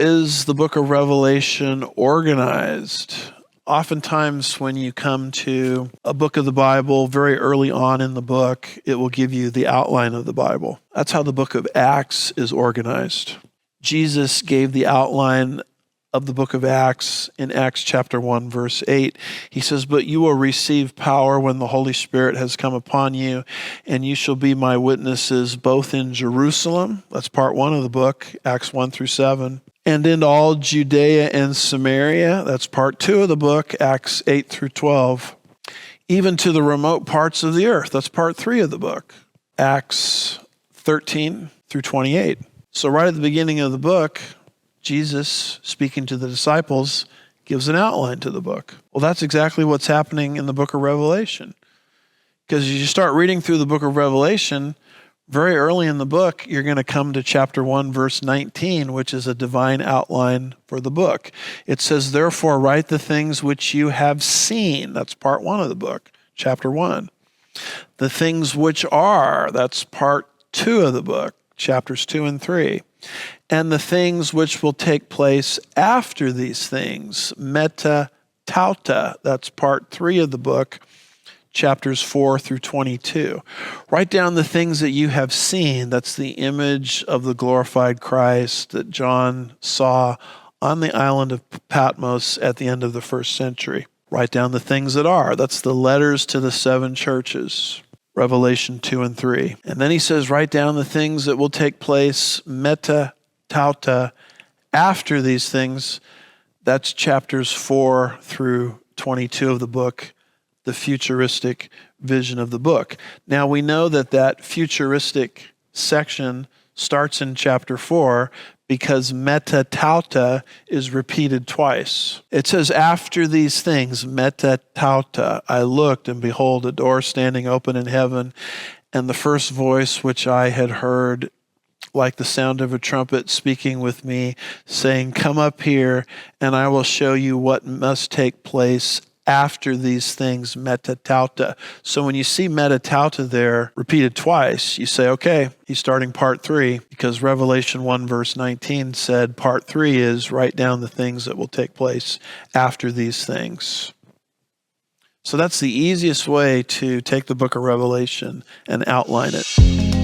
is the book of Revelation organized? Oftentimes when you come to a book of the Bible, very early on in the book, it will give you the outline of the Bible. That's how the book of Acts is organized. Jesus gave the outline of the book of Acts in Acts chapter 1, verse 8. He says, "But you will receive power when the Holy Spirit has come upon you, and you shall be my witnesses both in Jerusalem," that's part 1 of the book, Acts 1 through 7, "and in all Judea and Samaria," that's part 2 of the book, Acts 8 through 12, "even to the remote parts of the earth," that's part 3 of the book, Acts 13 through 28. So right at the beginning of the book, Jesus, speaking to the disciples, gives an outline to the book. Well, that's exactly what's happening in the book of Revelation. Because as you start reading through the book of Revelation, very early in the book, you're going to come to chapter 1, verse 19, which is a divine outline for the book. It says, "Therefore write the things which you have seen." That's part 1 of the book, chapter 1. "The things which are," that's part 2 of the book, chapters 2 and 3. "And the things which will take place after these things," meta tauta, that's part 3 of the book, chapters 4 through 22. Write down the things that you have seen. That's the image of the glorified Christ that John saw on the island of Patmos at the end of the 1st century. Write down the things that are. That's the letters to the 7 churches. Revelation 2 and 3. And then he says, write down the things that will take place, meta tauta, after these things. That's chapters 4 through 22 of the book, the futuristic vision of the book. Now we know that that futuristic section starts in chapter 4 because meta tauta is repeated twice. It says, after these things, meta tauta, I looked, and behold, a door standing open in heaven, and the first voice which I had heard, like the sound of a trumpet, speaking with me, saying, come up here, and I will show you what must take place after these things, meta tauta. So when you see meta tauta there repeated twice, you say, okay, he's starting part 3, because Revelation 1 verse 19 said part 3 is write down the things that will take place after these things. So that's the easiest way to take the book of Revelation and outline it.